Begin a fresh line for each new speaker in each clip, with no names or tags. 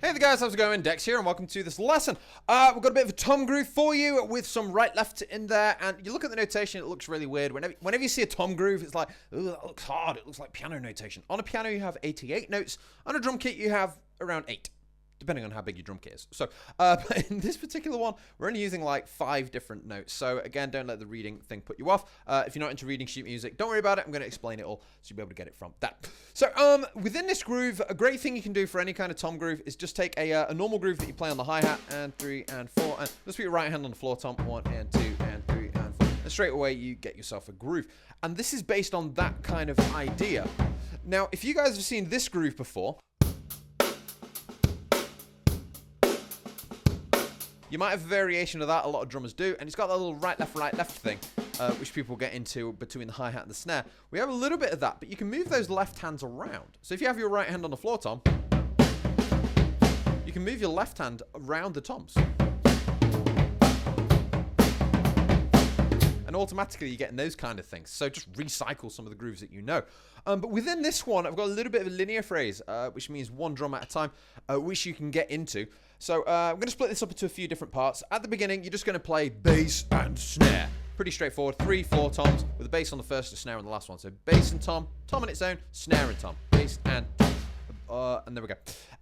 Hey there guys, how's it going? Dex here and welcome to this lesson. We've got a bit of a tom groove for you with some right left in there, and you look at the notation, it looks really weird. Whenever you see a tom groove, it's like, ooh, that looks hard, it looks like piano notation. On a piano you have 88 notes, on a drum kit you have around 8. Depending on how big your drum kit is. So, but in this particular one, we're only using like 5 different notes. So again, don't let the reading thing put you off. If you're not into reading sheet music, don't worry about it. I'm going to explain it all, so you'll be able to get it from that. So, within this groove, a great thing you can do for any kind of tom groove is just take a normal groove that you play on the hi-hat, and 3 and 4, and just put your right hand on the floor tom, 1 and 2 and 3 and 4. And straight away, you get yourself a groove. And this is based on that kind of idea. Now, if you guys have seen this groove before, you might have a variation of that, a lot of drummers do, and it's got that little right, left thing, which people get into between the hi-hat and the snare. We have a little bit of that, but you can move those left hands around. So if you have your right hand on the floor tom, you can move your left hand around the toms. And automatically you're getting those kind of things. So just recycle some of the grooves that you know. But within this one, I've got a little bit of a linear phrase, which means one drum at a time, which you can get into. So I'm going to split this up into a few different parts. At the beginning, you're just going to play bass and snare. Pretty straightforward. 3 floor toms with a bass on the first, a snare on the last one. So bass and tom, tom on its own, snare and tom, bass and tom. And there we go.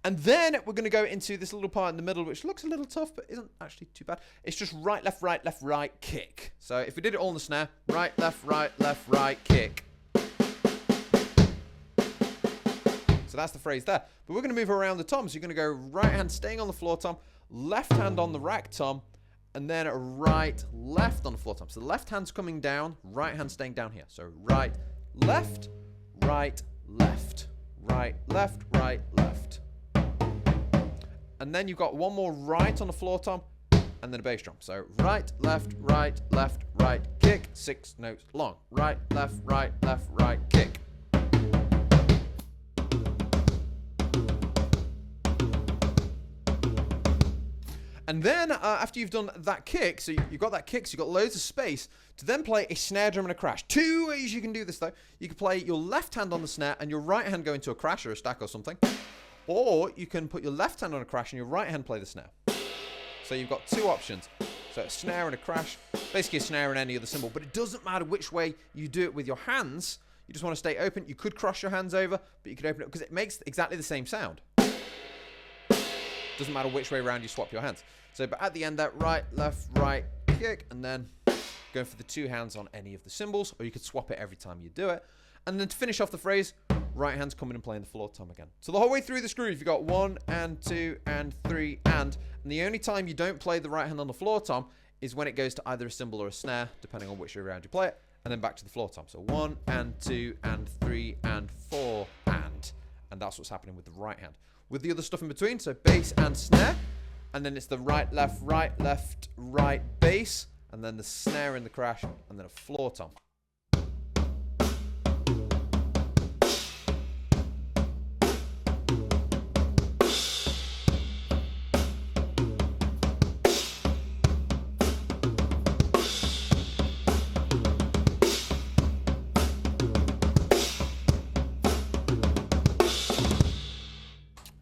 And then we're going to go into this little part in the middle, which looks a little tough, but isn't actually too bad. It's just right, left, right, kick. So if we did it all on the snare, right, left, kick. So that's the phrase there. But we're going to move around the toms. You're going to go right hand staying on the floor tom, left hand on the rack tom, and then right, left on the floor tom. So the left hand's coming down, right hand staying down here. So right, left, right, left, right, left. And then you've got one more right on the floor tom, and then a bass drum. So right, left, right, kick, 6 notes long. Right, left, right, kick. And then, after you've done that kick, so you've got that kick, so you've got loads of space to then play a snare drum and a crash. 2 ways you can do this, though. You can play your left hand on the snare and your right hand go into a crash or a stack or something. Or you can put your left hand on a crash and your right hand play the snare. So you've got 2 options. So a snare and a crash, basically a snare and any other cymbal. But it doesn't matter which way you do it with your hands. You just want to stay open. You could cross your hands over, but you could open it because it makes exactly the same sound. Doesn't matter which way around you swap your hands. So, but at the end, that right, left, right, kick, and then going for the 2 hands on any of the cymbals, or you could swap it every time you do it. And then to finish off the phrase, right hand's coming and playing the floor tom again. So the whole way through this groove, you've got 1 and 2 and 3 and the only time you don't play the right hand on the floor tom is when it goes to either a cymbal or a snare, depending on which way around you play it, and then back to the floor tom. So 1 and 2 and 3 and 4 and that's what's happening with the right hand. With the other stuff in between, so bass and snare, and then it's the right, left, right, bass, and then the snare and the crash, and then a floor tom.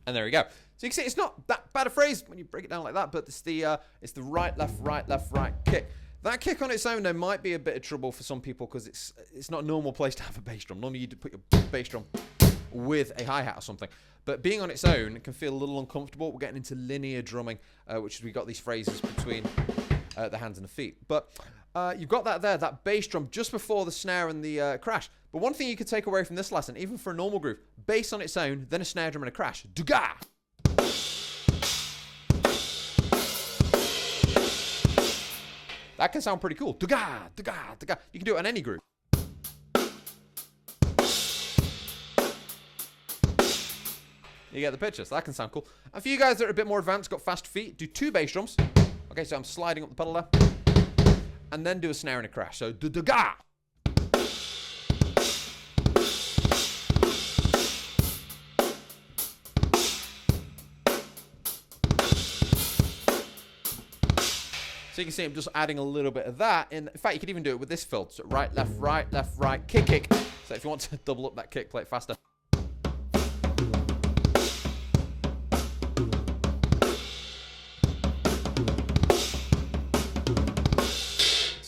And there we go. So you can see it's not that bad a phrase when you break it down like that, but it's the right, left, right kick. That kick on its own, though, might be a bit of trouble for some people because it's not a normal place to have a bass drum. Normally you'd put your bass drum with a hi-hat or something. But being on its own, it can feel a little uncomfortable. We're getting into linear drumming, which is we got these phrases between the hands and the feet. But you've got that there, that bass drum just before the snare and the crash. But one thing you could take away from this lesson, even for a normal groove, bass on its own, then a snare drum and a crash. Duga! That can sound pretty cool. Duga, duga, duga. You can do it on any groove. You get the picture, so that can sound cool. And for you guys that are a bit more advanced, got fast feet, do 2 bass drums. Okay, so I'm sliding up the pedal there. And then do a snare and a crash. So, duga! So you can see I'm just adding a little bit of that. In fact, you could even do it with this fill. So right, left, kick, kick. So if you want to double up that kick, play it faster.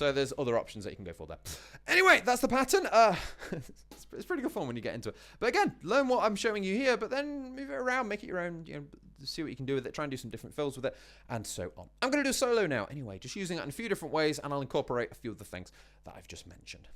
So there's other options that you can go for there. Anyway, that's the pattern. It's pretty good fun when you get into it. But again, learn what I'm showing you here, but then move it around, make it your own, you know, see what you can do with it, try and do some different fills with it, and so on. I'm going to do a solo now anyway, just using it in a few different ways, and I'll incorporate a few of the things that I've just mentioned.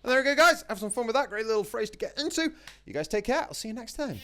There we go, guys. Have some fun with that. Great little phrase to get into. You guys take care. I'll see you next time.